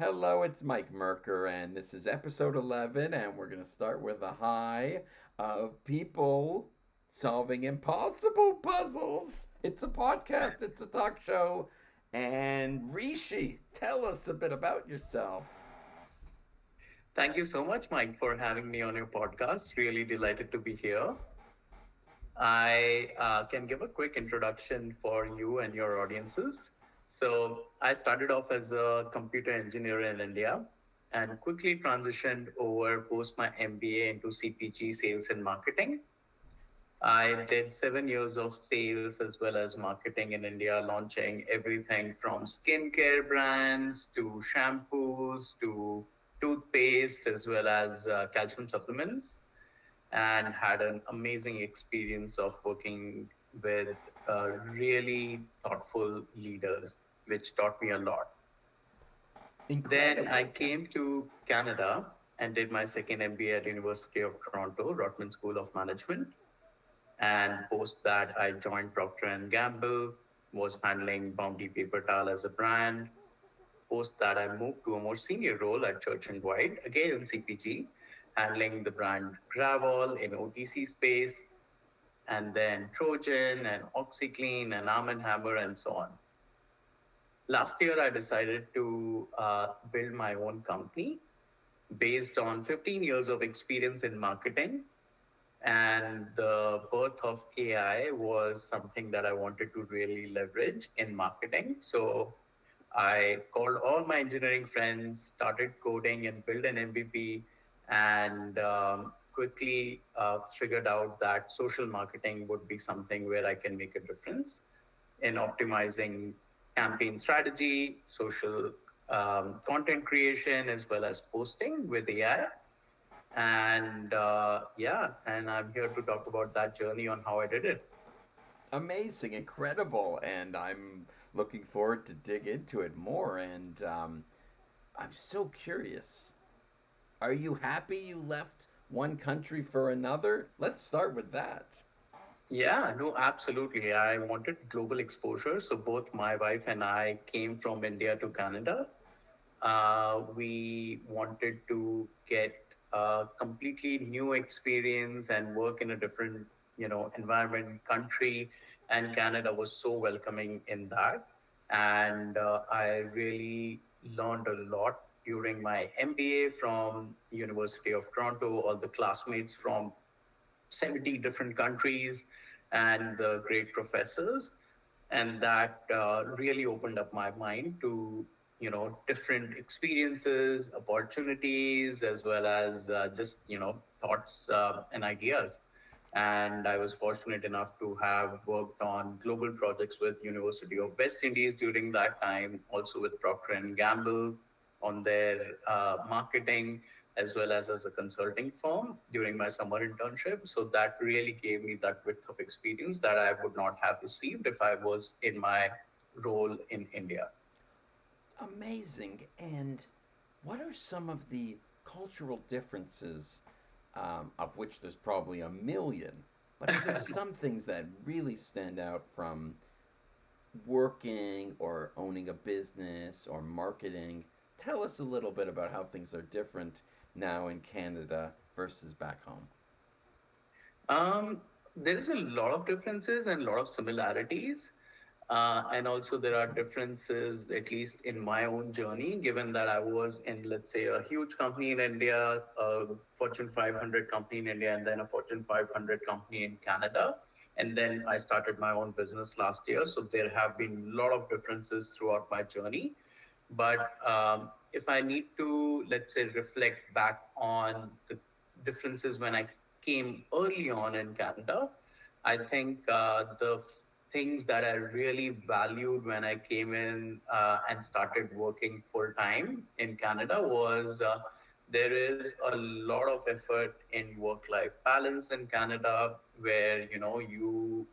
Hello, it's Mike Merker, and this is episode 11, and we're going to start with a high of people solving impossible puzzles. It's a podcast, it's a talk show. And Rishi, tell us a bit about yourself. Thank you so much, Mike, for having me on your podcast. Really delighted to be here. I can give a quick introduction for you and your audiences. So, I started off as a computer engineer in India and quickly transitioned over post my MBA into CPG sales and marketing. I did 7 years of sales as well as marketing in India, launching everything from skincare brands to shampoos to toothpaste as well as calcium supplements, and had an amazing experience of working with really thoughtful leaders, which taught me a lot. Then I Incredible. came to Canada and did my second MBA at University of Toronto, Rotman School of Management. And post that, I joined Procter and Gamble, was handling Bounty Paper Towel as a brand. Post that, I moved to a more senior role at Church and White, again in CPG, handling the brand Gravol in OTC space, and then Trojan and OxyClean and Arm& and Hammer and so on. Last year, I decided to build my own company based on 15 years of experience in marketing, and the birth of AI was something that I wanted to really leverage in marketing. So I called all my engineering friends, started coding and built an MVP, and quickly figured out that social marketing would be something where I can make a difference in optimizing campaign strategy, social content creation, as well as posting with AI. And and I'm here to talk about that journey on how I did it. Amazing, incredible, and I'm looking forward to dig into it more. And I'm so curious. Are you happy you left one country for another? Let's start with that. Yeah, no, absolutely. I wanted global exposure. So both my wife and I came from India to Canada. We wanted to get a completely new experience and work in a different, environment, country. And Canada was so welcoming in that. And I really learned a lot during my MBA from University of Toronto, all the classmates from 70 different countries and the great professors. And that really opened up my mind to, different experiences, opportunities, as well as just, thoughts and ideas. And I was fortunate enough to have worked on global projects with University of West Indies during that time, also with Procter and Gamble on their marketing, as a consulting firm during my summer internship. So that really gave me that width of experience that I would not have received if I was in my role in India. Amazing. And what are some of the cultural differences, of which there's probably a million, but are there some things that really stand out from working or owning a business or marketing? Tell us a little bit about how things are different now in Canada versus back home. Um, there is a lot of differences and a lot of similarities. And also, there are differences, at least in my own journey, given that I was in, let's say, a huge company in India, a Fortune 500 company in India, and then a Fortune 500 company in Canada. And then I started my own business last year. So there have been a lot of differences throughout my journey. But if I need to, let's say, reflect back on the differences when I came early on in Canada, I think things that I really valued when I came in and started working full time in Canada was there is a lot of effort in work life balance in Canada, where you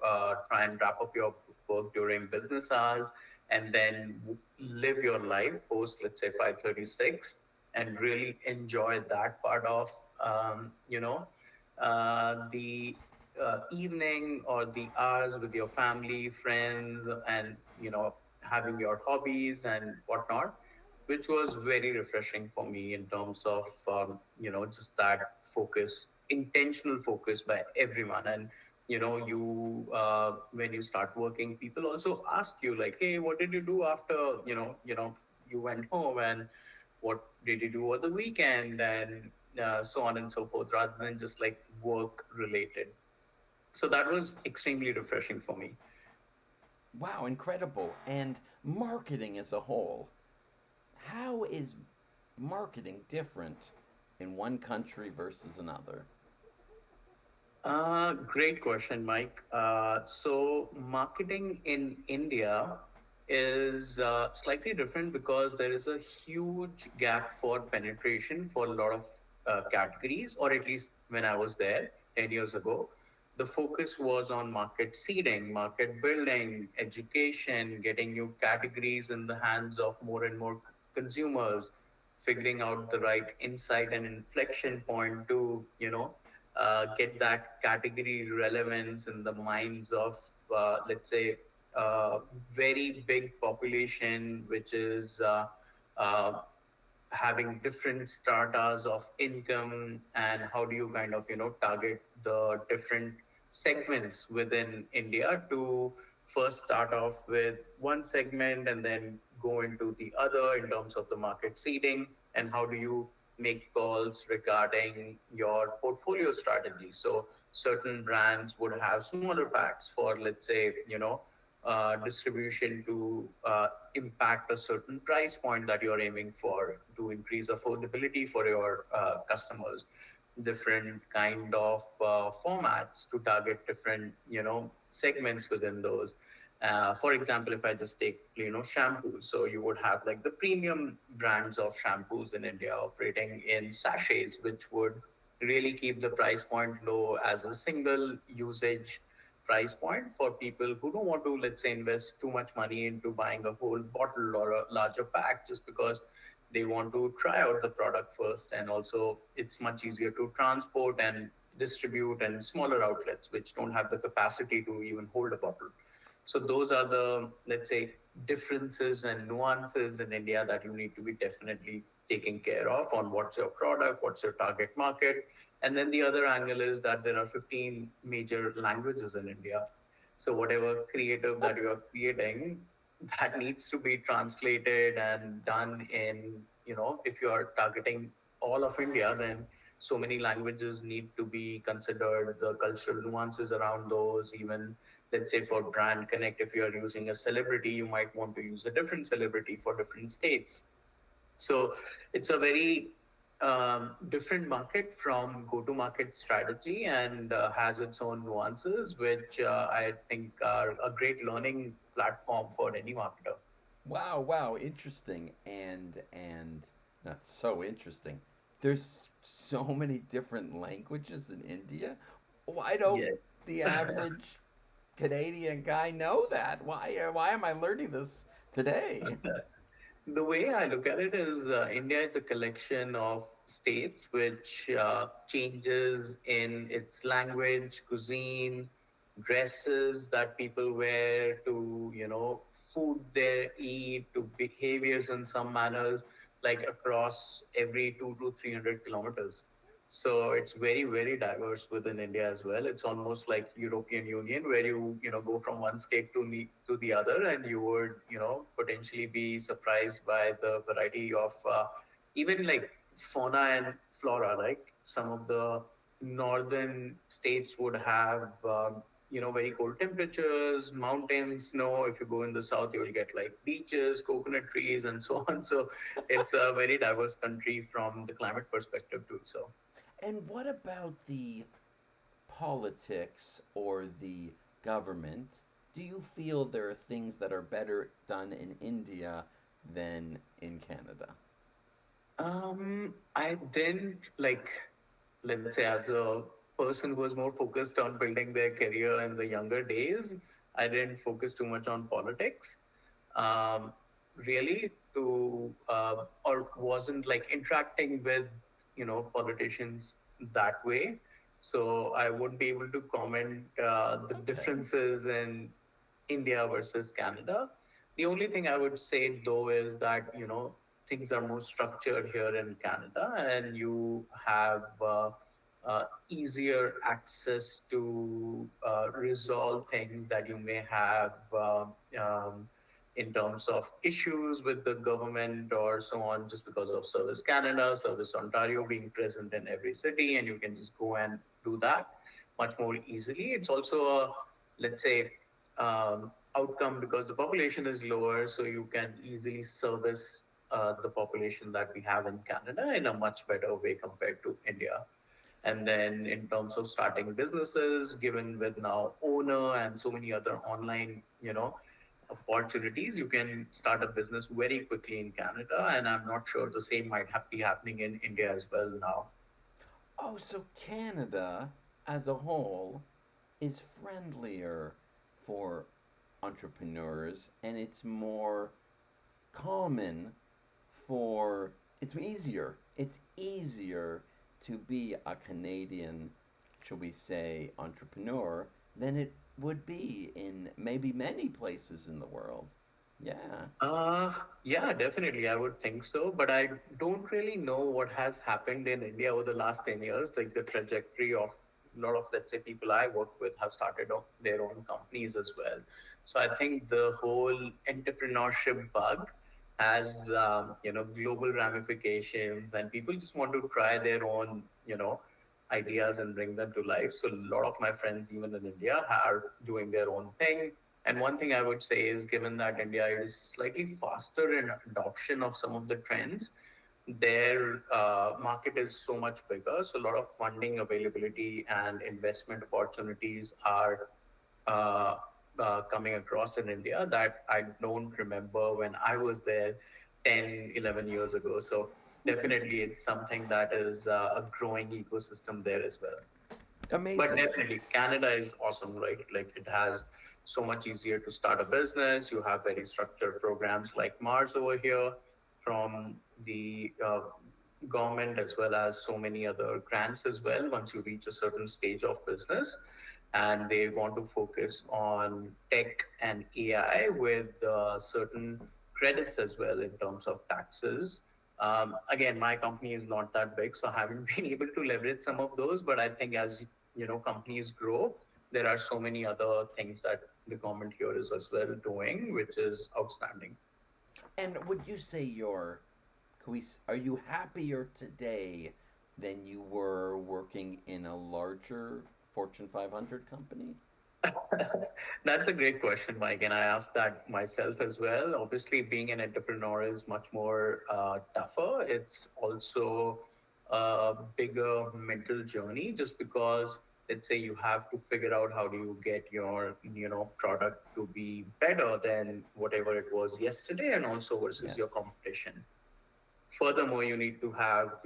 try and wrap up your work during business hours and then live your life post, let's say, 5:36, and really enjoy that part of the evening or the hours with your family, friends, and having your hobbies and whatnot. which was very refreshing for me in terms of just that focus, intentional focus by everyone. And when you start working, people also ask you like, hey, what did you do after you went home, and what did you do over the weekend, and so on and so forth, rather than just like work related. So that was extremely refreshing for me. Wow, incredible. And marketing as a whole. How is marketing different in one country versus another? Great question, Mike. So, marketing in India is slightly different because there is a huge gap for penetration for a lot of categories, or at least when I was there 10 years ago. The focus was on market seeding, market building, education, getting new categories in the hands of more and more consumers, figuring out the right insight and inflection point to, get that category relevance in the minds of, let's say, uh, very big population, which is uh, having different stratas of income, and how do you kind of target the different segments within India to first start off with one segment and then go into the other in terms of the market seeding, and how do you make calls regarding your portfolio strategy. So certain brands would have smaller packs for, let's say, distribution to impact a certain price point that you're aiming for to increase affordability for your customers, different kind of formats to target different segments within those. For example, if I just take shampoos, so you would have like the premium brands of shampoos in India operating in sachets, which would really keep the price point low as a single usage price point for people who don't want to, let's say, invest too much money into buying a whole bottle or a larger pack, just because they want to try out the product first. And also, it's much easier to transport and distribute in smaller outlets which don't have the capacity to even hold a bottle. So those are the, let's say, differences and nuances in India that you need to be definitely taking care of on what's your product, what's your target market. And then the other angle is that there are 15 major languages in India. So whatever creative that you are creating, that needs to be translated and done in, if you are targeting all of India, then so many languages need to be considered, the cultural nuances around those, even let's say for brand connect, if you are using a celebrity, you might want to use a different celebrity for different states. So it's a very different market from go to market strategy, and has its own nuances, which I think are a great learning platform for any marketer. Wow, wow, interesting. And that's so interesting. There's so many different languages in India. Why don't Yes. the average Canadian guy know that? Why am I learning this today? The way I look at it is India is a collection of states which changes in its language, cuisine, dresses that people wear, to, food they eat, to behaviors in some manners, like across every 2 to 300 kilometers. So it's very, very diverse within India as well. It's almost like European Union, where you go from one state to the other, and you would potentially be surprised by the variety of even like fauna and flora. Like some of the northern states would have very cold temperatures, mountains, snow. If you go in the south, you will get like beaches, coconut trees, and so on. So it's a very diverse country from the climate perspective too. So. And what about the politics or the government? Do you feel there are things that are better done in India than in Canada? I didn't like, let's say, as a person who was more focused on building their career in the younger days, I didn't focus too much on politics. Um, Really, or wasn't like interacting with, politicians that way. So I wouldn't be able to comment the Okay. differences in India versus Canada. The only thing I would say though is that, things are more structured here in Canada, and you have easier access to resolve things that you may have in terms of issues with the government or so on, just because of Service Canada, Service Ontario being present in every city, and you can just go and do that much more easily. It's also a, let's say, outcome because the population is lower, so you can easily service the population that we have in Canada in a much better way compared to India. And then in terms of starting businesses, given with now owner and so many other online, opportunities, you can start a business very quickly in Canada. And I'm not sure the same might be happening in India as well now. Oh, so Canada as a whole is friendlier for entrepreneurs and it's more common for it's easier to be a Canadian, shall we say, entrepreneur than it would be in maybe many places in the world. Yeah. Yeah, definitely. I would think so, but I don't really know what has happened in India over the last 10 years. Like the trajectory of a lot of, let's say, people I work with have started their own companies as well. So I think the whole entrepreneurship bug has, global ramifications, and people just want to try their own, ideas and bring them to life. So a lot of my friends, even in India, are doing their own thing. And one thing I would say is, given that India is slightly faster in adoption of some of the trends, their market is so much bigger. So a lot of funding availability and investment opportunities are uh, coming across in India that I don't remember when I was there 10, 11 years ago. So definitely it's something that is a growing ecosystem there as well. But Amazing. definitely, Canada is awesome, right? Like it has so much easier to start a business. You have very structured programs like Mars over here from the government, as well as so many other grants as well. Once you reach a certain stage of business, and they want to focus on tech and AI with certain credits as well in terms of taxes. Again, my company is not that big, so I haven't been able to leverage some of those. But I think as companies grow, there are so many other things that the government here is as well doing, which is outstanding. And would you say are you happier today than you were working in a larger Fortune 500 company? That's a great question, Mike, and I asked that myself as well. Obviously, being an entrepreneur is much more tougher. It's also a bigger mental journey, just because, let's say, you have to figure out how do you get your product to be better than whatever it was yesterday, and also versus your Yes. competition. Furthermore, you need to have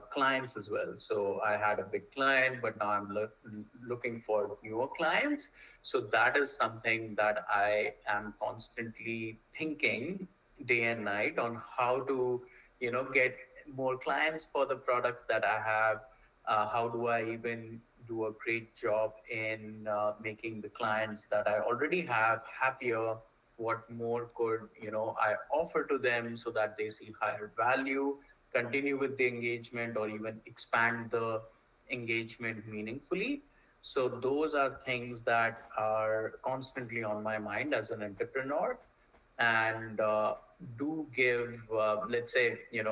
clients as well. So I had a big client, but now I'm looking for newer clients. So that is something that I am constantly thinking day and night on how to get more clients for the products that I have. How do I even do a great job in making the clients that I already have happier? What more could I offer to them so that they see higher value, continue with the engagement, or even expand the engagement meaningfully? So those are things that are constantly on my mind as an entrepreneur, and do give, let's say, a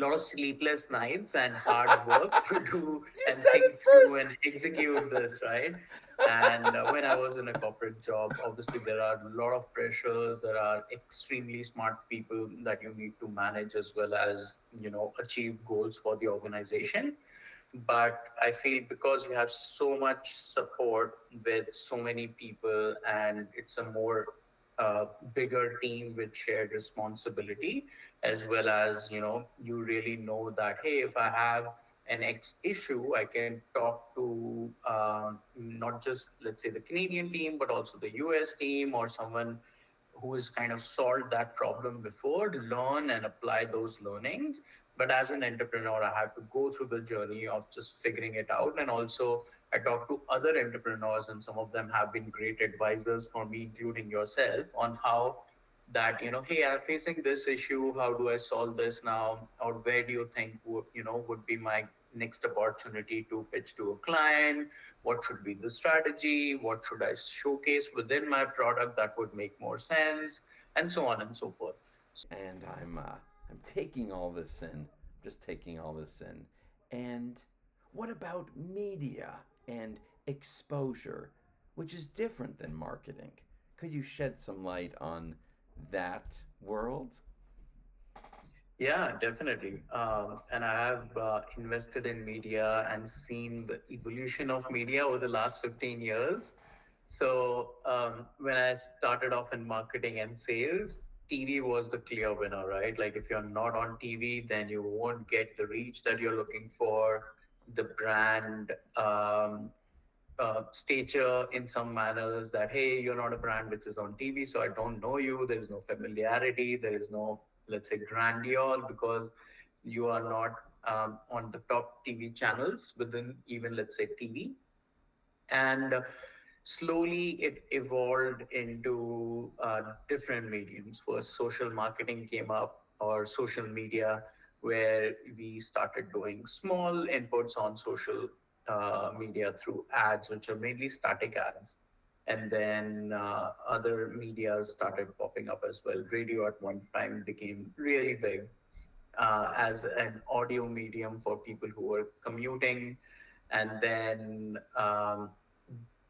lot of sleepless nights and hard work to do You and said think it through first. and execute this, right? And when I was in a corporate job, obviously there are a lot of pressures. There are extremely smart people that you need to manage, as well as achieve goals for the organization. But I feel because you have so much support with so many people, and it's a more bigger team with shared responsibility, as well as you really know that, hey, if I have an X issue, I can talk to not just, let's say, the Canadian team, but also the US team, or someone who has kind of solved that problem before, to learn and apply those learnings. But as an entrepreneur, I have to go through the journey of just figuring it out. And also, I talk to other entrepreneurs, and some of them have been great advisors for me, including yourself, on how that, hey, I'm facing this issue, how do I solve this now, or where do you think would be my next opportunity to pitch to a client, what should be the strategy, what should I showcase within my product that would make more sense, and so on and so forth. And I'm taking all this in, just taking all this in. And what about media and exposure, which is different than marketing? Could you shed some light on that world? Yeah, definitely. And I have invested in media and seen the evolution of media over the last 15 years. So when I started off in marketing and sales, TV was the clear winner, right? Like if you're not on TV, then you won't get the reach that you're looking for, the brand stature in some manners that, hey, you're not a brand which is on TV, so I don't know you. There is no familiarity. There is no, let's say, grandeur because you are not on the top TV channels within even, let's say, TV. And slowly it evolved into different mediums. First, social marketing came up, or social media, where we started doing small inputs on social media through ads, which are mainly static ads. And then other media started popping up as well. Radio at one time became really big as an audio medium for people who were commuting. And then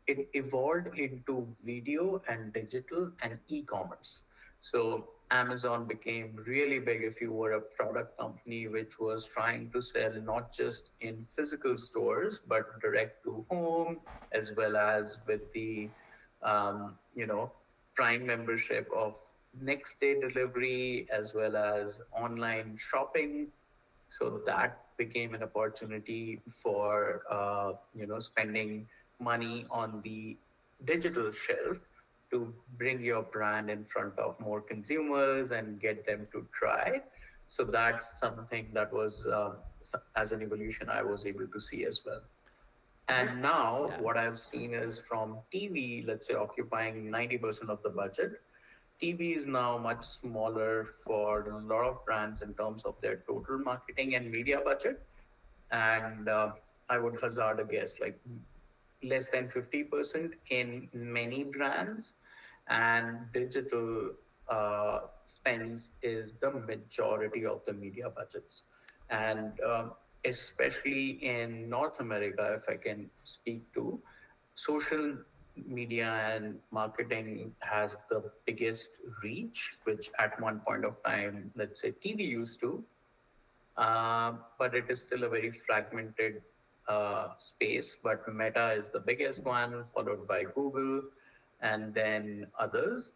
it evolved into video and digital and e-commerce. So Amazon became really big if you were a product company which was trying to sell not just in physical stores but direct to home, as well as with the Prime membership of next day delivery, as well as online shopping. So that became an opportunity for spending money on the digital shelf to bring your brand in front of more consumers and get them to try. So that's something that was as an evolution I was able to see as well. That And now yeah. what I've seen is from TV, let's say, occupying 90% of the budget. TV is now much smaller for a lot of brands in terms of their total marketing and media budget. And I would hazard a guess like less than 50% in many brands. And digital spends is the majority of the media budgets. And especially in North America, if I can speak to, social media and marketing has the biggest reach, which at one point of time, let's say TV used to, but it is still a very fragmented space. But Meta is the biggest one, followed by Google, and then others.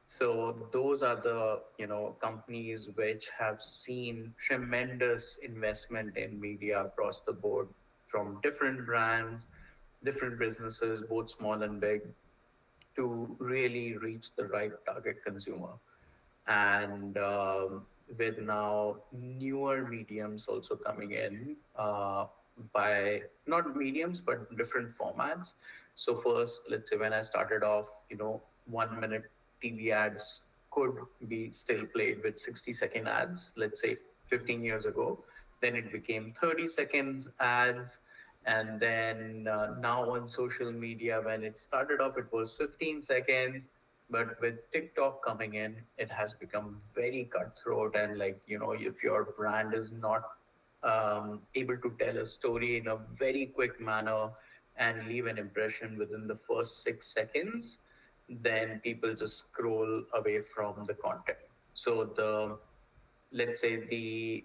So those are the companies which have seen tremendous investment in media across the board from different brands, different businesses, both small and big, to really reach the right target consumer. And with now newer mediums also coming in, by not mediums but different formats. So first, let's say when I started off, 1 minute TV ads could be still played with 60-second ads, let's say 15 years ago. Then it became 30 seconds ads. And then now on social media, when it started off, it was 15 seconds. But with TikTok coming in, it has become very cutthroat. And like, if your brand is not able to tell a story in a very quick manner and leave an impression within the first 6 seconds, then people just scroll away from the content. So let's say the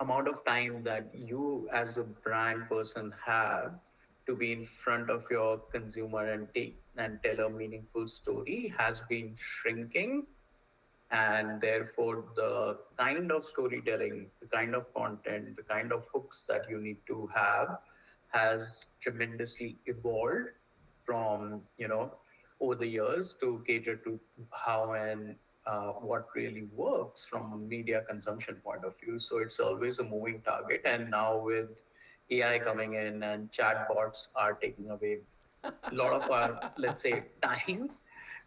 amount of time that you as a brand person have to be in front of your consumer and take and tell a meaningful story has been shrinking. And therefore the kind of storytelling, the kind of content, the kind of hooks that you need to have has tremendously evolved from over the years to cater to how and what really works from a media consumption point of view. So it's always a moving target. And now with AI coming in and chatbots are taking away a lot of our, let's say, time.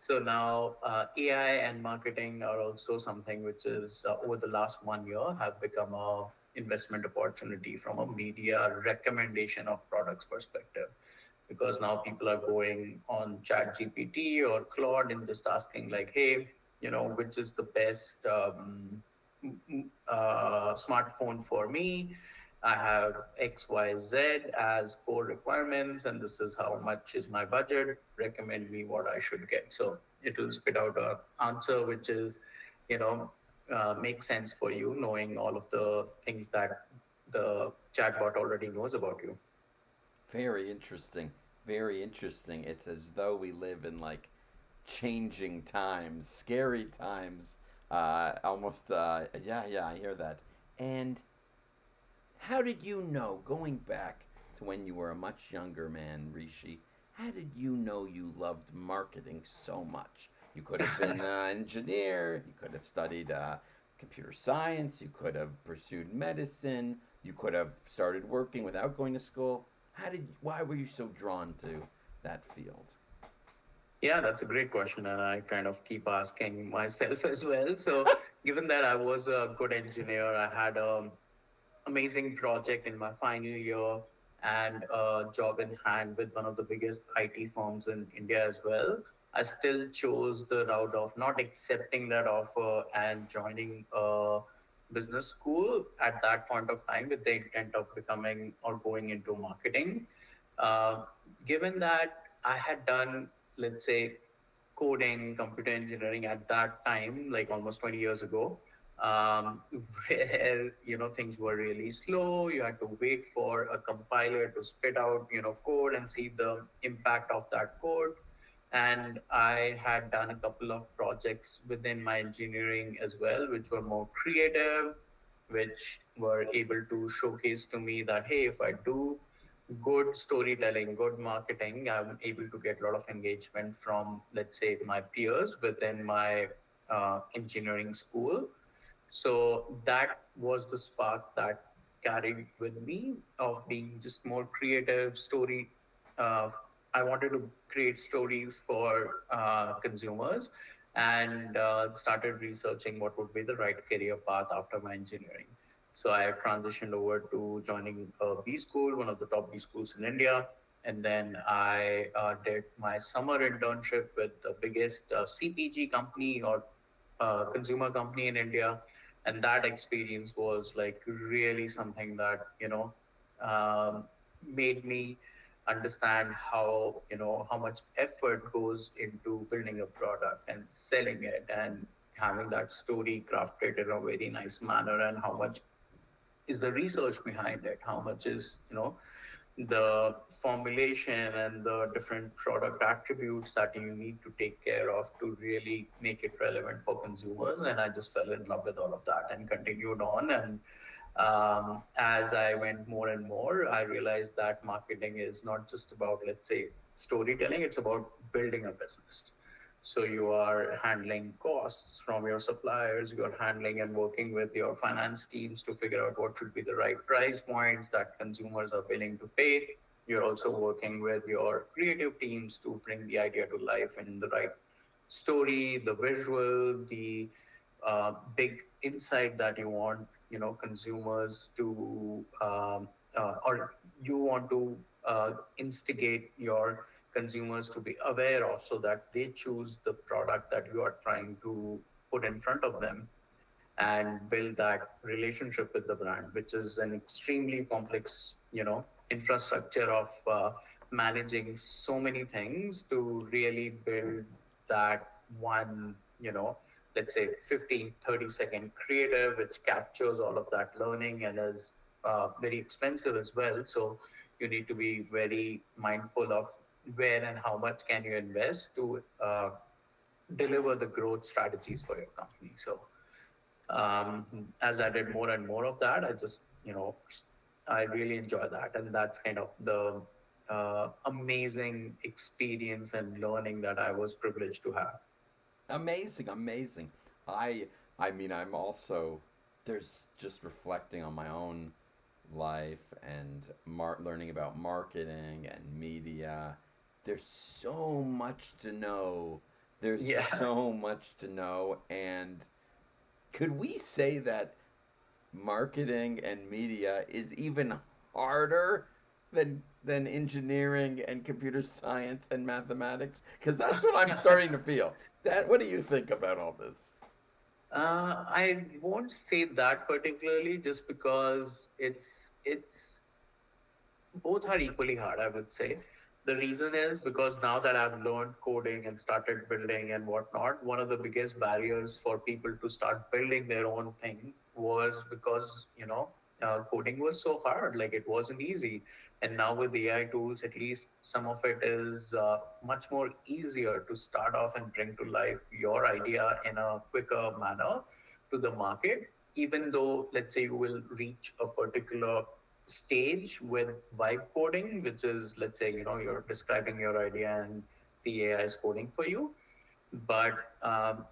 So now AI and marketing are also something which is over the last 1 year have become a investment opportunity from a media recommendation of products perspective, because now people are going on chat gpt or claude and just asking like, hey, which is the best smartphone for me. I have XYZ as core requirements, and this is how much is my budget. Recommend me what I should get. So it will spit out a answer which is, you know, makes sense for you, knowing all of the things that the chatbot already knows about you. Very interesting. Very interesting. It's as though we live in like changing times, scary times. Almost. Yeah, yeah. I hear that. And how did you know, going back to when you were a much younger man, Rishi? How did you know you loved marketing so much? You could have been an engineer. You could have studied computer science. You could have pursued medicine. You could have started working without going to school. How did? Why were you so drawn to that field? Yeah, that's a great question, and I kind of keep asking myself as well. So, given that I was a good engineer, I had a amazing project in my final year and a job in hand with one of the biggest IT firms in India as well. I still chose the route of not accepting that offer and joining a business school at that point of time with the intent of becoming or going into marketing. Uh, Given that I had done, let's say, coding, computer engineering at that time, like almost 20 years ago, um, where things were really slow. You had to wait for a compiler to spit out code and see the impact of that code. And I had done a couple of projects within my engineering as well, which were more creative, which were able to showcase to me that, hey, if I do good storytelling, good marketing, I'm able to get a lot of engagement from, let's say, my peers within my engineering school. So that was the spark that carried with me of being just more creative story. Uh, I wanted to create stories for consumers, and started researching what would be the right career path after my engineering. So I transitioned over to joining a B school, one of the top B schools in India. And then I did my summer internship with the biggest CPG company or consumer company in India. And that experience was like really something that, made me understand how much effort goes into building a product and selling it and having that story crafted in a very nice manner, and how much is the research behind it, how much is the formulation and the different product attributes that you need to take care of to really make it relevant for consumers. And I just fell in love with all of that and continued on. And as I went more and more, I realized that marketing is not just about, let's say, storytelling, it's about building a business. So you are handling costs from your suppliers, you're handling and working with your finance teams to figure out what should be the right price points that consumers are willing to pay. You're also working with your creative teams to bring the idea to life in the right story, the visual, the big insight that you want, consumers to, or you want to instigate your consumers to be aware of, so that they choose the product that you are trying to put in front of them, and build that relationship with the brand, which is an extremely complex, infrastructure of managing so many things to really build that one, let's say 15, 30-second creative, which captures all of that learning and is very expensive as well. So you need to be very mindful of where and how much can you invest to deliver the growth strategies for your company. So as I did more and more of that, I really enjoy that. And that's kind of the amazing experience and learning that I was privileged to have. Amazing, amazing. I I mean I'm also there's just reflecting on my own life and learning about marketing and media. There's so much to know There's Yeah. so much to know, and could we say that marketing and media is even harder than engineering and computer science and mathematics? Because that's what I'm starting to feel. That what do you think about all this? I won't say that particularly, just because it's both are equally hard, I would say. The reason is because now that I've learned coding and started building and whatnot, one of the biggest barriers for people to start building their own thing was because, coding was so hard. Like, it wasn't easy. And now with AI tools, at least some of it is much more easier to start off and bring to life your idea in a quicker manner to the market. Even though, let's say, you will reach a particular stage with vibe coding, which is, let's say, you're describing your idea and the AI is coding for you. But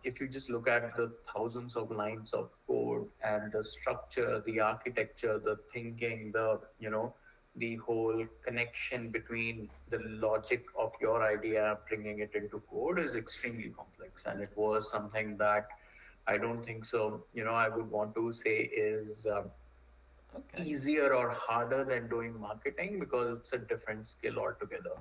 if you just look at the thousands of lines of code and the structure, the architecture, the thinking, the whole connection between the logic of your idea, bringing it into code is extremely complex. And it was something that I don't think so, I would want to say is Okay. easier or harder than doing marketing, because it's a different skill altogether.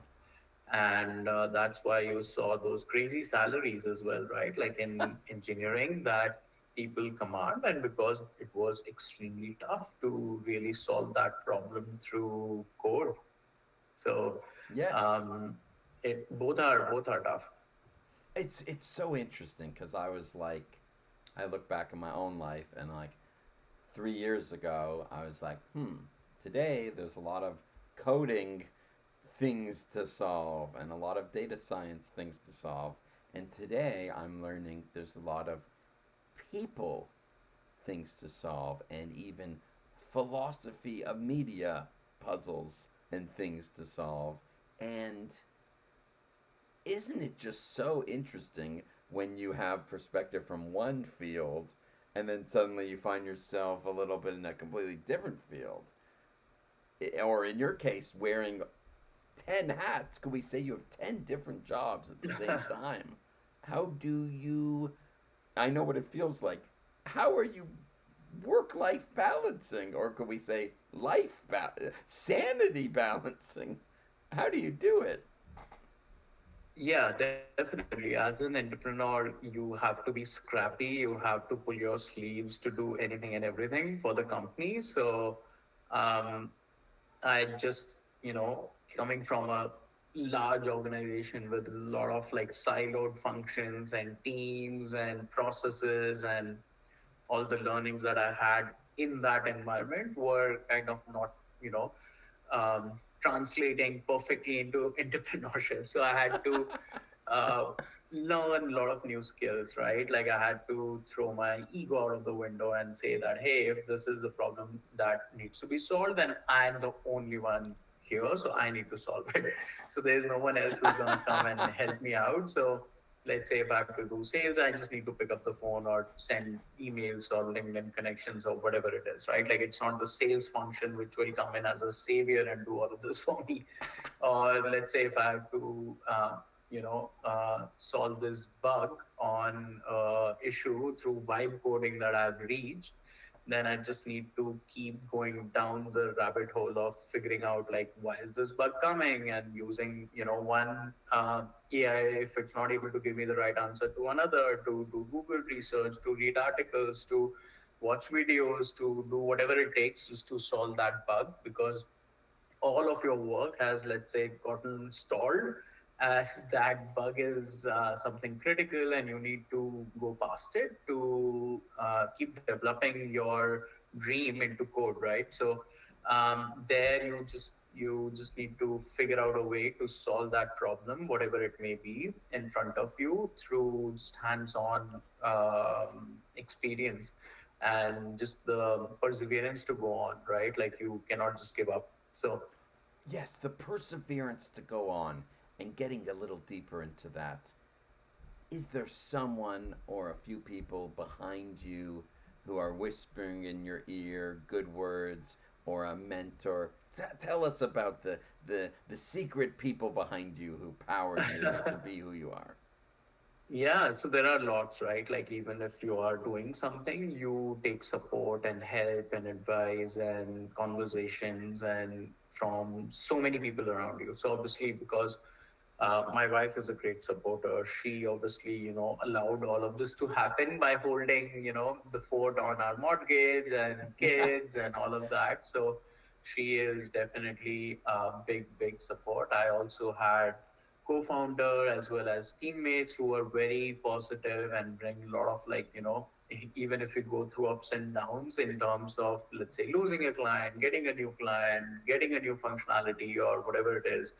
And that's why you saw those crazy salaries as well, right? Like in engineering, that people command, and because it was extremely tough to really solve that problem through code. So Yes. um, it both are tough. It's so interesting because I was like, I look back in my own life and like 3 years ago, I was like, today there's a lot of coding things to solve and a lot of data science things to solve. And today I'm learning there's a lot of people things to solve and even philosophy of media puzzles and things to solve. And isn't it just so interesting when you have perspective from one field and then suddenly you find yourself a little bit in a completely different field? Or in your case, wearing 10 hats. Could we say you have 10 different jobs at the same time? How do you. I know what it feels like. How are you work life balancing? Or could we say sanity balancing? How do you do it? Yeah, definitely. As an entrepreneur, you have to be scrappy. You have to pull your sleeves to do anything and everything for the company. So, um, I just, coming from a large organization with a lot of like siloed functions and teams and processes, and all the learnings that I had in that environment were kind of not, translating perfectly into entrepreneurship. So I had to uh, learn a lot of new skills, right? Like, I had to throw my ego out of the window and say that, hey, if this is a problem that needs to be solved, then I'm the only one here. So I need to solve it. So there's no one else who's going to come and help me out. So let's say if I have to do sales, I just need to pick up the phone or send emails or LinkedIn connections or whatever it is, right? Like, it's not the sales function which will come in as a savior and do all of this for me. Or let's say if I have to, solve this bug on issue through vibe coding that I've reached, then I just need to keep going down the rabbit hole of figuring out, like, why is this bug coming, and using, one AI, if it's not able to give me the right answer, to another, to do Google research, to read articles, to watch videos, to do whatever it takes just to solve that bug, because all of your work has, let's say, gotten stalled, as that bug is something critical and you need to go past it to keep developing your dream into code, right? So there you just need to figure out a way to solve that problem, whatever it may be in front of you, through just hands-on experience, and just the perseverance to go on, right? Like, you cannot just give up. So Yes, the perseverance to go on and getting a little deeper into that. Is there someone or a few people behind you who are whispering in your ear good words or a mentor? Tell us about the secret people behind you who power you to be who you are. Yeah, so there are lots, right? Like even if you are doing something, you take support and help and advice and conversations and from so many people around you. So obviously, because my wife is a great supporter, she obviously, allowed all of this to happen by holding, the fort on our mortgage and kids and all of that. So she is definitely a big, big support. I also had co-founder as well as teammates who are very positive and bring a lot of even if you go through ups and downs in terms of, let's say, losing a client, getting a new client, getting a new functionality or whatever it is,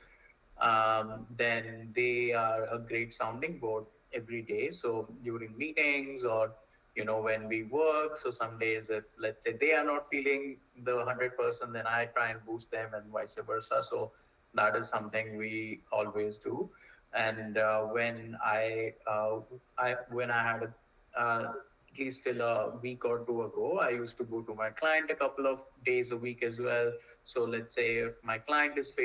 then they are a great sounding board every day. So during meetings or when we work, so some days if, let's say, they are not feeling the 100%, then I try and boost them and vice versa. So that is something we always do. And when I had at least till a week or two ago, I used to go to my client a couple of days a week as well. So let's say if my client is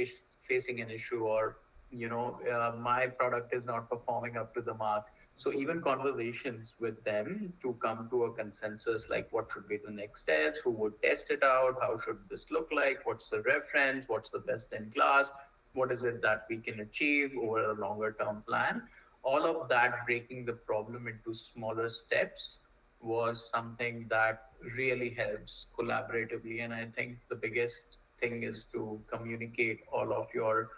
facing an issue, or my product is not performing up to the mark, so even conversations with them to come to a consensus, like what should be the next steps, who would test it out, how should this look like, what's the reference, what's the best in class, what is it that we can achieve over a longer term plan, all of that, breaking the problem into smaller steps was something that really helps collaboratively. And I think the biggest thing is to communicate all of your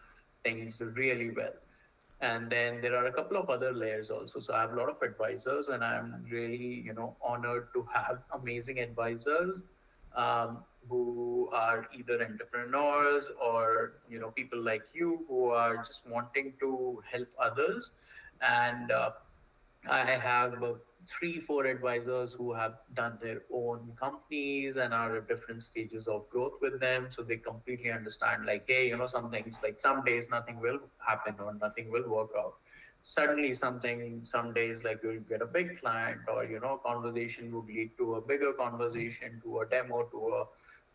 things really well. And then there are a couple of other layers also. So I have a lot of advisors, and I'm really, honored to have amazing advisors, who are either entrepreneurs or, people like you who are just wanting to help others. And I have three, four advisors who have done their own companies and are at different stages of growth with them. So they completely understand, like, hey, some things, like some days nothing will happen or nothing will work out. Suddenly, some days, like you'll get a big client, or, conversation would lead to a bigger conversation, to a demo, to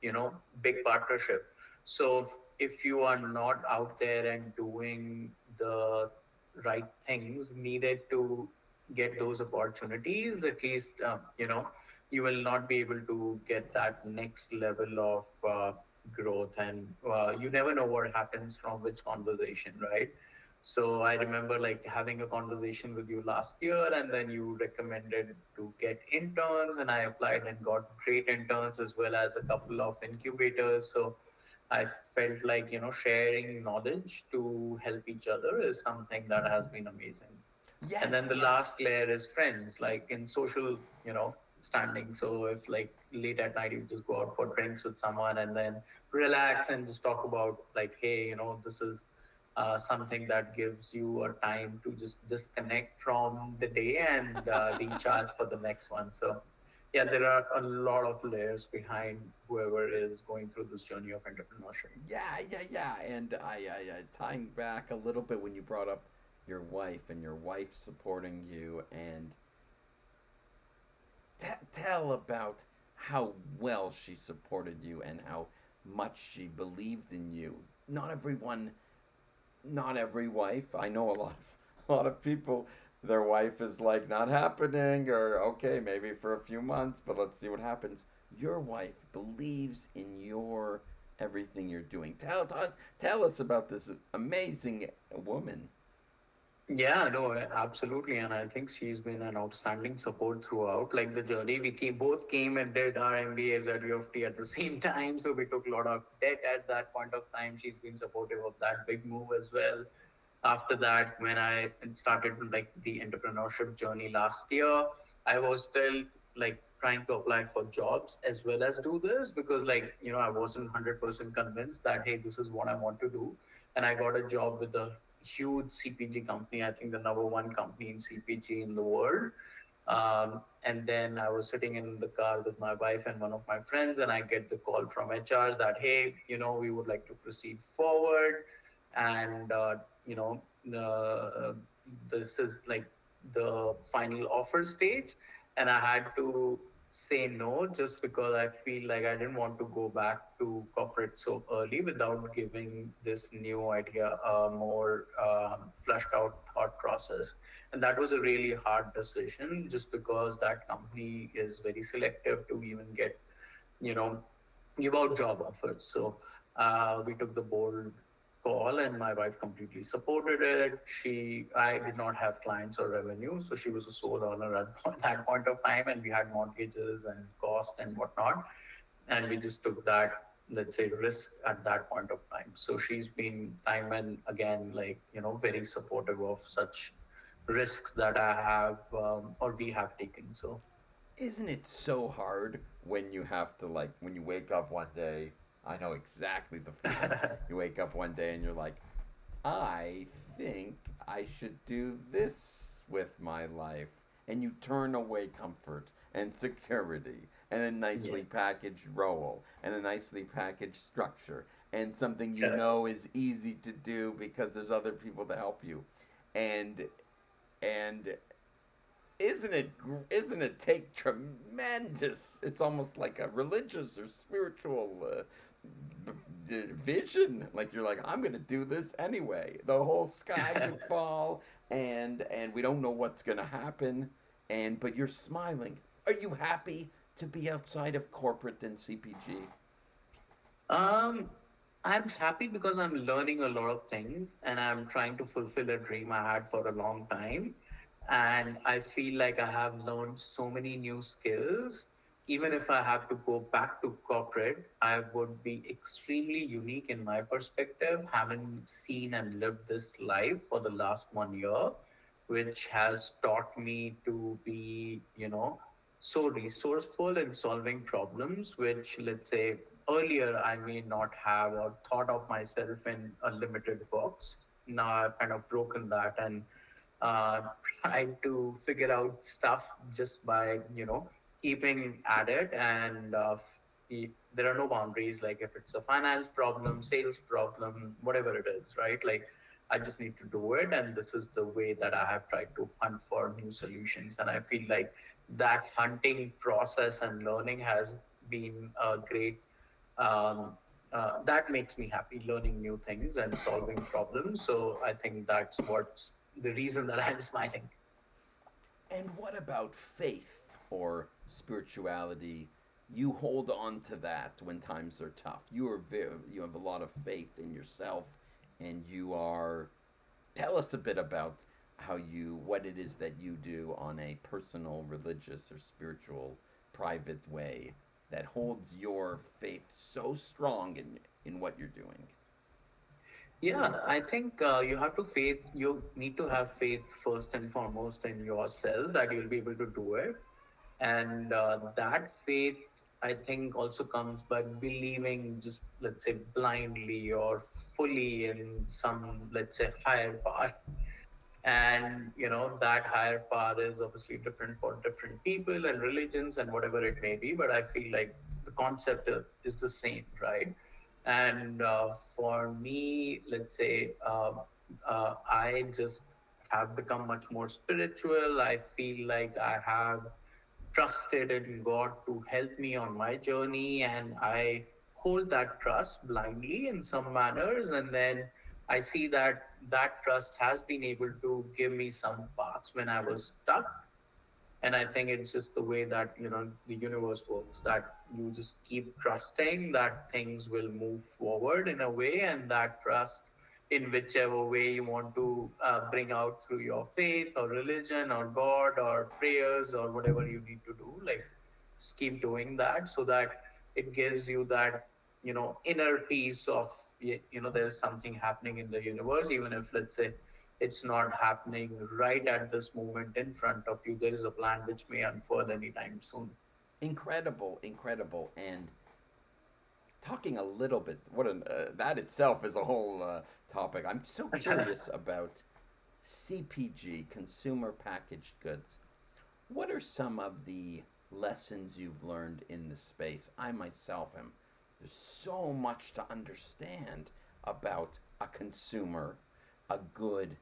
a, big partnership. So if you are not out there and doing the right things needed to get those opportunities, at least you will not be able to get that next level of growth. And you never know what happens from which conversation, right? So I remember like having a conversation with you last year, and then you recommended to get interns, and I applied and got great interns as well as a couple of incubators. So I felt like, sharing knowledge to help each other is something that has been amazing. And Yes, then the last yes. layer is friends, like in social, standing. So if like late at night you just go out for drinks with someone and then relax and just talk about, like, hey, this is something that gives you a time to just disconnect from the day and recharge for the next one. So yeah, there are a lot of layers behind whoever is going through this journey of entrepreneurship. Yeah. And I tying back a little bit when you brought up your wife and your wife supporting you, and tell about how well she supported you and how much she believed in you. Not everyone, not every wife. I know a lot of people. Their wife is like not happening, or okay, maybe for a few months, but let's see what happens. Your wife believes in your everything you're doing. Tell us about this amazing woman. Yeah, no, absolutely. And I think she's been an outstanding support throughout. Like the journey, both came and did our MBAs at U of T at the same time. So we took a lot of debt at that point of time. She's been supportive of that big move as well. After that, when I started like the entrepreneurship journey last year, I was still like trying to apply for jobs as well as do this, because like, I wasn't 100% convinced that, hey, this is what I want to do. And I got a job with a huge CPG company, I think the number one company in CPG in the world. And then I was sitting in the car with my wife and one of my friends, and I get the call from HR that, hey, we would like to proceed forward. And, this is like the final offer stage. And I had to say no just because I feel like I didn't want to go back to corporate so early without giving this new idea a more flushed out thought process. And that was a really hard decision just because that company is very selective to even get, you know, give out job offers. So we took the bold call, and my wife completely supported it. I did not have clients or revenue, so she was a sole earner at that point of time, and we had mortgages and cost and whatnot, and we just took that, let's say, risk at that point of time. So she's been time and again, like, very supportive of such risks that I have, or we have taken. So Isn't it so hard when you have to, like, when you wake up one day? I know exactly the feeling. You wake up one day and you're like, I think I should do this with my life. And you turn away comfort and security and a nicely yes, packaged role and a nicely packaged structure and something you correct. know is easy to do because there's other people to help you. And and isn't it take tremendous, it's almost like a religious or spiritual vision, like you're like, I'm gonna do this anyway, the whole sky could fall, and we don't know what's gonna happen, and but you're smiling. Are you happy to be outside of corporate and CPG? Um, I'm happy because I'm learning a lot of things and I'm trying to fulfill a dream I had for a long time. And I feel like I have learned so many new skills. Even if I have to go back to corporate, I would be extremely unique in my perspective, having seen and lived this life for the last 1 year, which has taught me to be, so resourceful in solving problems, which, let's say, earlier I may not have or thought of myself in a limited box. Now I've kind of broken that and uh, tried to figure out stuff just by, keeping at it. And there are no boundaries. Like if it's a finance problem, sales problem, whatever it is, right? Like I just need to do it. And this is the way that I have tried to hunt for new solutions. And I feel like that hunting process and learning has been a great, that makes me happy, learning new things and solving problems. So I think that's what's the reason that I'm smiling. And what about faith or spirituality? You hold on to that when times are tough. You have a lot of faith in yourself, and you are. Tell us a bit about what it is that you do on a personal, religious, or spiritual, private way that holds your faith so strong in what you're doing. Yeah, I think you need to have faith first and foremost in yourself that you'll be able to do it. And that faith, I think, also comes by believing, just let's say, blindly or fully in some, let's say, higher power. And that higher power is obviously different for different people and religions and whatever it may be, but I feel like the concept is the same, right? And for me, let's say, I just have become much more spiritual. I feel like I have trusted in God to help me on my journey, and I hold that trust blindly in some manners. And then I see that that trust has been able to give me some paths when I was stuck. And I think it's just the way that the universe works, that you just keep trusting that things will move forward in a way, and that trust in whichever way you want to bring out through your faith or religion or God or prayers or whatever you need to do, like just keep doing that, so that it gives you that inner peace of there's something happening in the universe, even if, let's say, it's not happening right at this moment in front of you. There is a plan which may unfold anytime soon. Incredible, incredible, and talking a little bit. That itself is a whole topic. I'm so curious about CPG, consumer packaged goods. What are some of the lessons you've learned in the space? I myself am. There's so much to understand about a consumer, a good,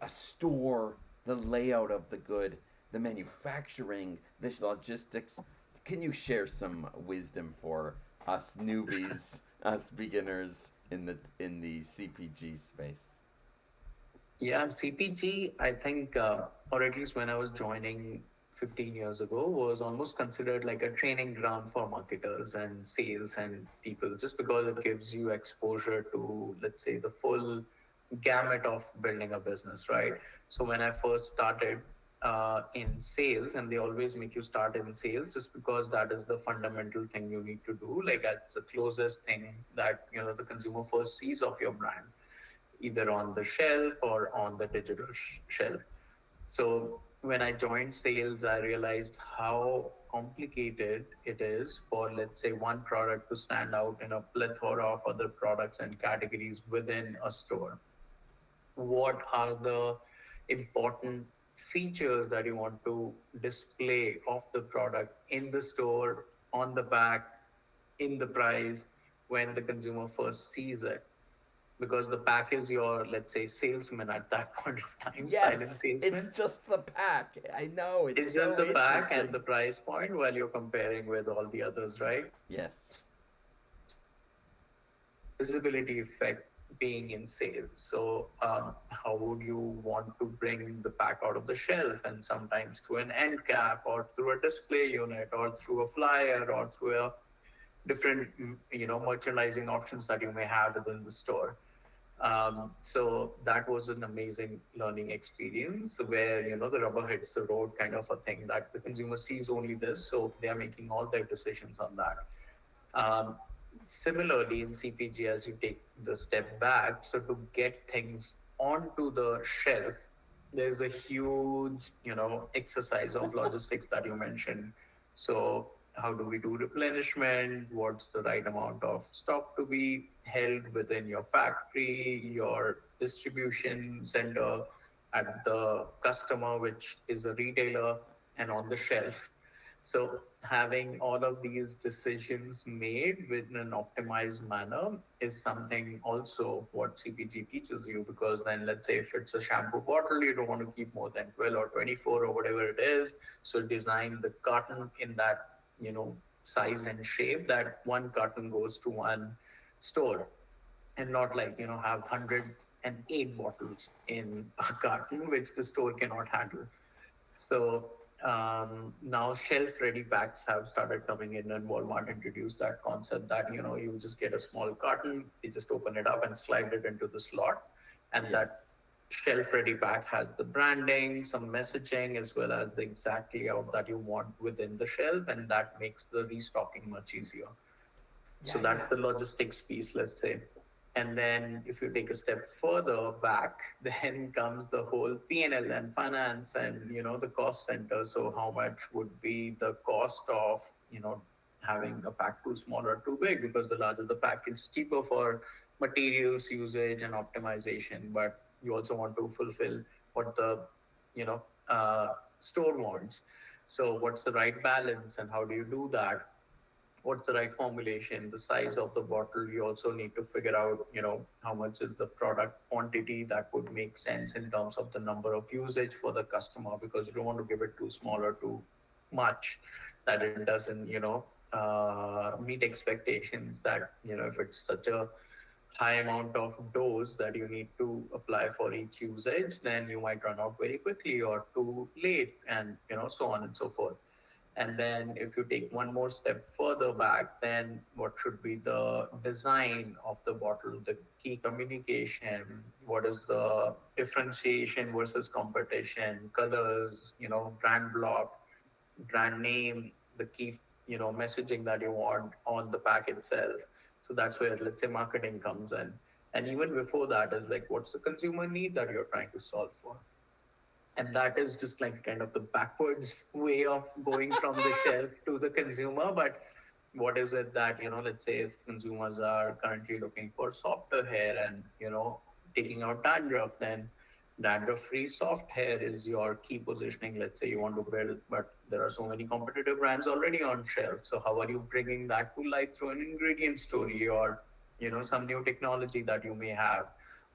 a store, the layout of the good, the manufacturing, the logistics. Can you share some wisdom for us newbies, us beginners in the CPG space? Yeah, CPG, I think, or at least when I was joining 15 years ago, was almost considered like a training ground for marketers and sales and people, just because it gives you exposure to, let's say, the full gamut of building a business, right? So when I first started in sales, and they always make you start in sales just because that is the fundamental thing you need to do. Like, that's the closest thing that, the consumer first sees of your brand, either on the shelf or on the digital shelf. So when I joined sales, I realized how complicated it is for, let's say, one product to stand out in a plethora of other products and categories within a store. What are the important features that you want to display of the product in the store, on the back, in the price, when the consumer first sees it? Because the pack is your, let's say, salesman at that point of time, silent Yes, it's salesman. just the pack. I know, it's It's just so the pack and interesting. the price point while you're comparing with all the others, right? Yes. So that's the visibility effect being in sales. So how would you want to bring the pack out of the shelf? And sometimes through an end cap, or through a display unit, or through a flyer, or through a different merchandising options that you may have within the store. So that was an amazing learning experience where, the rubber hits the road kind of a thing, that the consumer sees only this, so they are making all their decisions on that. Um, Similarly, in CPG, as you take the step back, so to get things onto the shelf, there's a huge, exercise of logistics that you mentioned. So, how do we do replenishment? What's the right amount of stock to be held within your factory, your distribution center, at the customer, which is a retailer, and on the shelf? So having all of these decisions made within an optimized manner is something also what CPG teaches you, because then, let's say, if it's a shampoo bottle, you don't want to keep more than 12 or 24 or whatever it is. So design the carton in that, size and shape that one carton goes to one store, and not like, have 108 bottles in a carton, which the store cannot handle. So now shelf-ready packs have started coming in, and Walmart introduced that concept that, you just get a small carton, you just open it up and slide it into the slot, and that Yes. shelf-ready pack has the branding, some messaging, as well as the exact layout that you want within the shelf, and that makes the restocking much easier. So Yeah, that's yeah. the logistics piece, let's say. And then if you take a step further back, then comes the whole P&L and finance and, the cost center. So how much would be the cost of, having a pack too small or too big? Because the larger the pack, it's cheaper for materials usage and optimization, but you also want to fulfill what the, you know, store wants. So what's the right balance, and how do you do that? What's the right formulation, the size of the bottle? You also need to figure out, how much is the product quantity that would make sense in terms of the number of usage for the customer, because you don't want to give it too small or too much that it doesn't, meet expectations. That, if it's such a high amount of dose that you need to apply for each usage, then you might run out very quickly or too late, and, so on and so forth. And then if you take one more step further back, then what should be the design of the bottle, the key communication, what is the differentiation versus competition, colors, brand block, brand name, the key, messaging that you want on the pack itself. So that's where, let's say, marketing comes in. And even before that is like, what's the consumer need that you're trying to solve for? And that is just like kind of the backwards way of going from the shelf to the consumer. But what is it that, let's say, if consumers are currently looking for softer hair and, taking out dandruff, then dandruff free soft hair is your key positioning. Let's say you want to build, but there are so many competitive brands already on shelf. So how are you bringing that to life through an ingredient story, or, some new technology that you may have,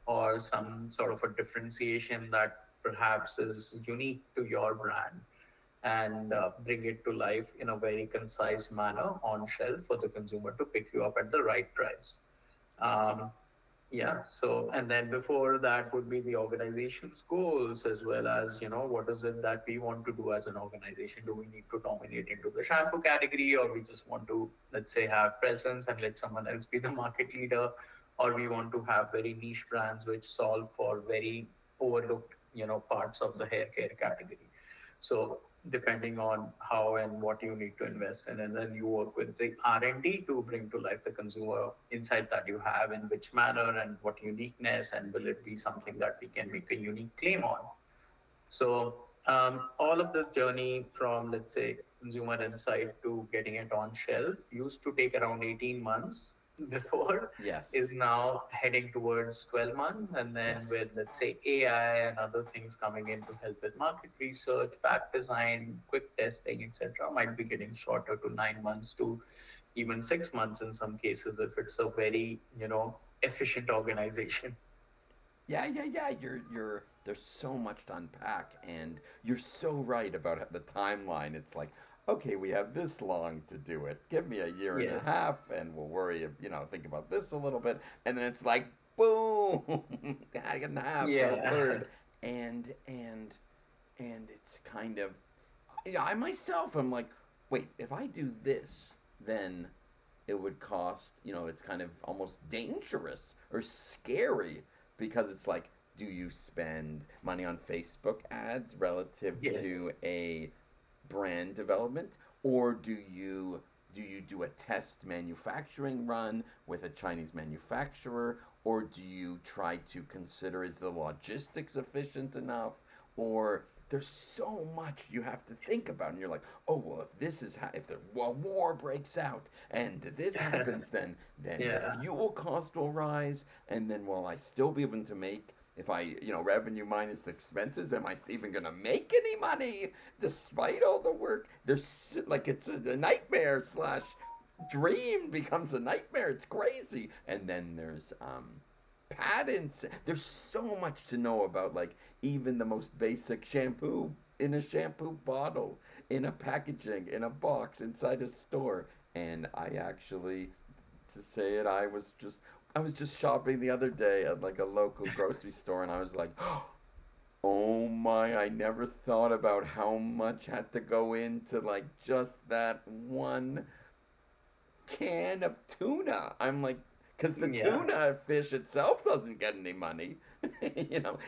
or some sort of a differentiation that perhaps is unique to your brand? and bring it to life in a very concise manner on shelf for the consumer to pick you up at the right price. Um, yeah. So, and then before that would be the organization's goals, as well as, what is it that we want to do as an organization? Do we need to dominate into the shampoo category, or we just want to, let's say, have presence and let someone else be the market leader, or we want to have very niche brands which solve for very overlooked, parts of the hair care category. So depending on how and what you need to invest in, and then you work with the R&D to bring to life the consumer insight that you have, in which manner and what uniqueness, and will it be something that we can make a unique claim on. So all of this journey from, let's say, consumer insight to getting it on shelf used to take around 18 months before, is Yes. now heading towards 12 months. And then Yes. with, let's say, AI and other things coming in to help with market research, pack design, quick testing, etc., might be getting shorter to 9 months to even 6 months in some cases if it's a very, efficient organization. Yeah, yeah, yeah. You're there's so much to unpack, and you're so right about the timeline. It's like, okay, we have this long to do it. Give me a year and a Yes. half, and we'll worry. Think about this a little bit, and then it's like, boom, a year and a half or a Yeah. third, and it's kind of, yeah. I myself, I'm like, wait, if I do this, then it would cost, it's kind of almost dangerous or scary because it's like, do you spend money on Facebook ads relative Yes. to a brand development, or do you do a test manufacturing run with a Chinese manufacturer, or do you try to consider, is the logistics efficient enough, or there's so much you have to think about, and you're like, oh well, if this is if the war breaks out and this happens, then the Yeah. fuel cost will rise, and then will I still be able to make, if I, revenue minus expenses, am I even gonna make any money despite all the work? There's like, it's a nightmare slash dream becomes a nightmare. It's crazy. And then there's patents. There's so much to know about, like, even the most basic shampoo in a shampoo bottle, in a packaging, in a box, inside a store. And I actually, to say it, I was just shopping the other day at like a local grocery store, and I was like, oh my, I never thought about how much had to go into like just that one can of tuna. I'm like, because the Yeah. tuna fish itself doesn't get any money,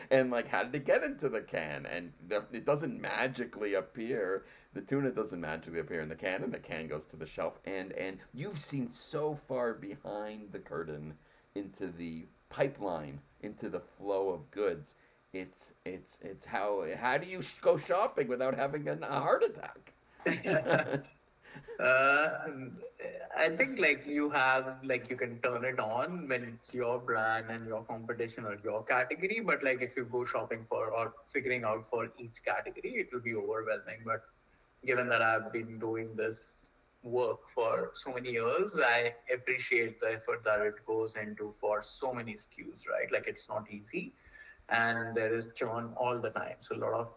and like, how did it get into the can? And it doesn't magically appear. The tuna doesn't magically appear in the can, and the can goes to the shelf. And you've seen so far behind the curtain into the pipeline, into the flow of goods. It's how do you go shopping without having a heart attack? Uh, I think like you have like you can turn it on when it's your brand and your competition or your category, but like if you go shopping for or figuring out for each category, it will be overwhelming. But given that I've been doing this work for so many years, I appreciate the effort that it goes into for so many SKUs, right? Like it's not easy, and there is churn all the time. So a lot of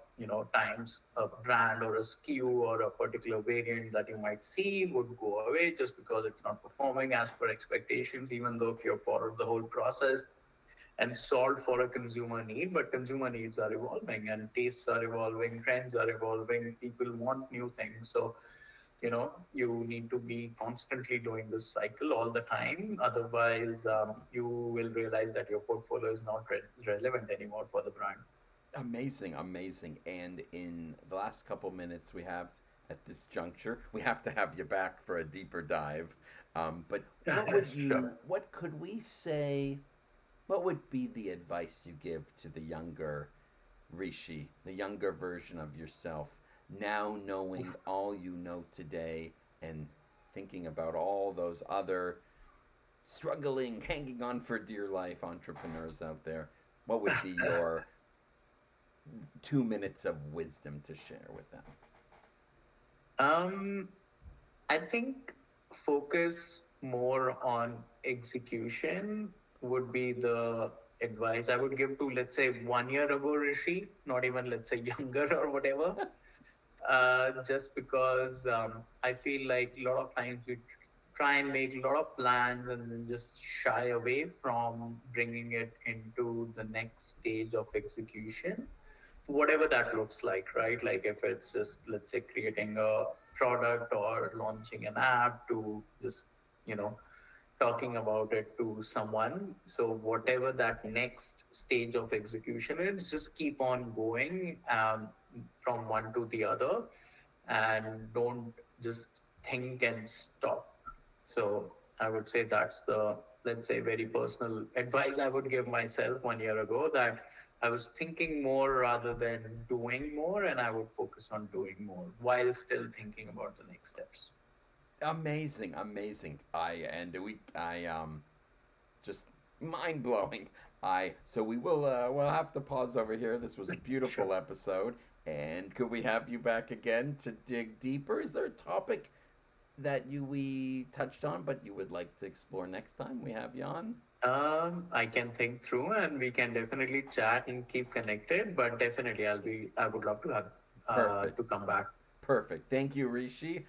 times a brand or a SKU or a particular variant that you might see would go away just because it's not performing as per expectations, even though if you followed the whole process and solved for a consumer need. But consumer needs are evolving and tastes are evolving, trends are evolving, people want new things. So you need to be constantly doing this cycle all the time. Otherwise, you will realize that your portfolio is not relevant anymore for the brand. Amazing, amazing. And in the last couple minutes we have at this juncture, we have to have you back for a deeper dive. But Sure. what could we say? What would be the advice you give to the younger Rishi, the younger version of yourself, now knowing all you know today and thinking about all those other struggling, hanging on for dear life entrepreneurs out there? What would be your 2 minutes of wisdom to share with them? um, I think focus more on execution would be the advice I would give to, let's say, 1 year ago Rishi, not even let's say younger or whatever. just because I feel like a lot of times we try and make a lot of plans and then just shy away from bringing it into the next stage of execution, whatever that looks like, right? Like if it's just, let's say, creating a product or launching an app to just, you know, talking about it to someone. So whatever that next stage of execution is, just keep on going from one to the other, and don't just think and stop. So I would say that's the, let's say, very personal advice I would give myself 1 year ago, that I was thinking more rather than doing more, and I would focus on doing more while still thinking about the next steps. Amazing, amazing. I just mind blowing. I so we will we'll have to pause over here. This was a Sure. beautiful episode, and could we have you back again to dig deeper? Is there a topic that we touched on but you would like to explore next time we have you on? I can think through, and we can definitely chat and keep connected. But definitely, I would love to have Perfect. to come back. Perfect. Thank you, Rishi.